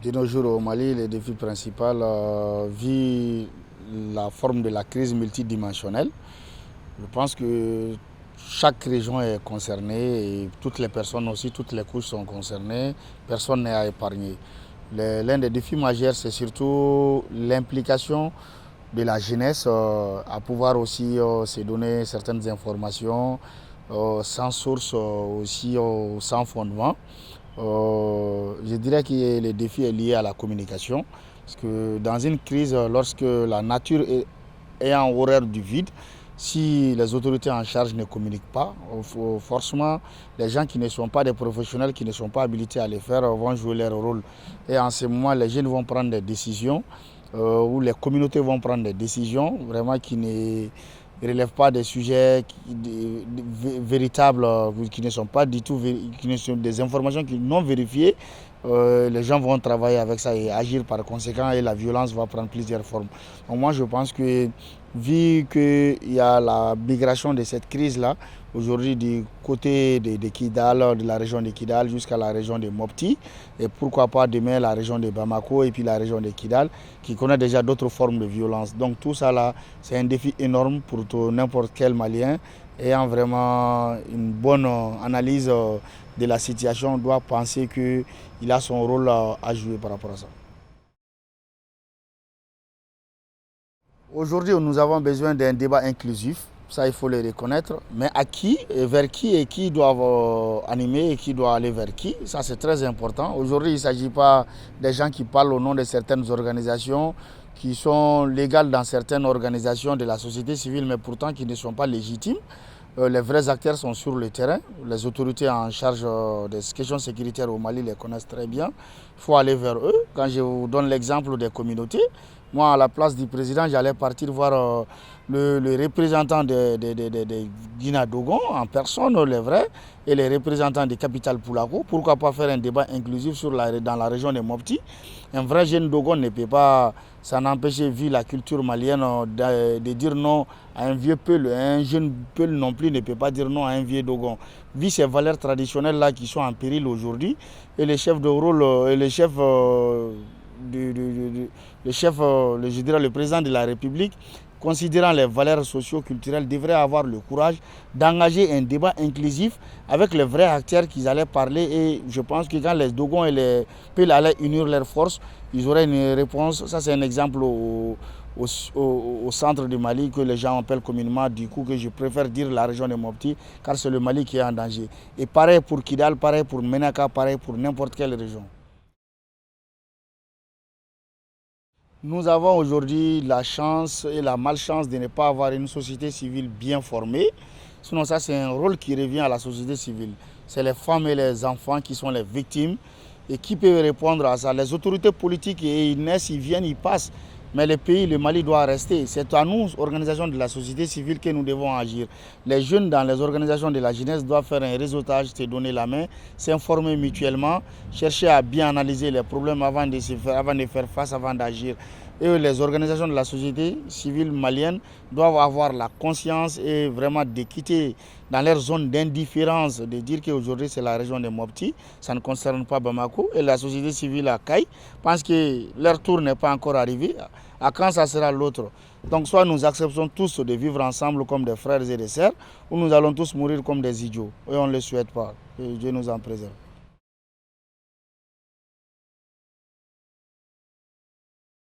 De nos jours au Mali, le défi principal vit la forme de la crise multidimensionnelle. Je pense que chaque région est concernée et toutes les personnes aussi, toutes les couches sont concernées. Personne n'est à épargner. L'un des défis majeurs, c'est surtout l'implication de la jeunesse à pouvoir aussi se donner certaines informations sans source, aussi sans fondement. Je dirais que le défi est lié à la communication. Parce que dans une crise, lorsque la nature est en horreur du vide, si les autorités en charge ne communiquent pas, forcément, les gens qui ne sont pas des professionnels, qui ne sont pas habilités à le faire, vont jouer leur rôle. Et en ce moment, les jeunes vont prendre des décisions, ou les communautés vont prendre des décisions vraiment qui ne relèvent pas des sujets véritables, qui ne sont pas du tout, qui ne sont des informations non vérifiées. Les gens vont travailler avec ça et agir par conséquent et la violence va prendre plusieurs formes. Donc moi je pense que vu qu'il y a la migration de cette crise-là, aujourd'hui du côté de Kidal, de la région de Kidal jusqu'à la région de Mopti, et pourquoi pas demain la région de Bamako et puis la région de Kidal, qui connaît déjà d'autres formes de violence. Donc tout ça là, c'est un défi énorme pour n'importe quel Malien ayant vraiment une bonne analyse de la situation, doit penser qu'il a son rôle à jouer par rapport à ça. Aujourd'hui, nous avons besoin d'un débat inclusif, ça il faut le reconnaître, mais à qui, et vers qui et qui doivent animer et qui doit aller vers qui, ça c'est très important. Aujourd'hui, il ne s'agit pas des gens qui parlent au nom de certaines organisations qui sont légales dans certaines organisations de la société civile, mais pourtant qui ne sont pas légitimes. Les vrais acteurs sont sur le terrain. Les autorités en charge des questions sécuritaires au Mali les connaissent très bien. Il faut aller vers eux. Quand je vous donne l'exemple des communautés, moi, à la place du président, j'allais partir voir le représentant de Guina Dogon en personne, les vrais, et les représentants des capitales Poulako. Pourquoi pas faire un débat inclusif dans la région de Mopti? Un vrai jeune Dogon ne peut pas s'en empêcher, vu la culture malienne, de dire non à un vieux Peul. Un jeune Peul non plus ne peut pas dire non à un vieux Dogon. Vu ces valeurs traditionnelles-là qui sont en péril aujourd'hui, et les chefs de rôle, et les chefs... je dirais le président de la République, considérant les valeurs socio-culturelles, devrait avoir le courage d'engager un débat inclusif avec les vrais acteurs qui allaient parler. Et je pense que quand les Dogons et les Peul allaient unir leurs forces, ils auraient une réponse. Ça, c'est un exemple au centre du Mali que les gens appellent communément, du coup, que je préfère dire la région de Mopti, car c'est le Mali qui est en danger. Et pareil pour Kidal, pareil pour Menaka, pareil pour n'importe quelle région. Nous avons aujourd'hui la chance et la malchance de ne pas avoir une société civile bien formée. Sinon, ça, c'est un rôle qui revient à la société civile. C'est les femmes et les enfants qui sont les victimes et qui peuvent répondre à ça. Les autorités politiques, ils naissent, ils viennent, ils passent. Mais le pays, le Mali doit rester. C'est à nous, organisations de la société civile, que nous devons agir. Les jeunes dans les organisations de la jeunesse doivent faire un réseautage, se donner la main, s'informer mutuellement, chercher à bien analyser les problèmes avant de faire face, avant d'agir. Et les organisations de la société civile malienne doivent avoir la conscience et vraiment de quitter dans leur zone d'indifférence, de dire qu'aujourd'hui c'est la région de Mopti, ça ne concerne pas Bamako, et la société civile à Kaï pense que leur tour n'est pas encore arrivé. À quand ça sera l'autre? Donc soit nous acceptons tous de vivre ensemble comme des frères et des sœurs, ou nous allons tous mourir comme des idiots. Et on ne le souhaite pas. Que Dieu nous en préserve.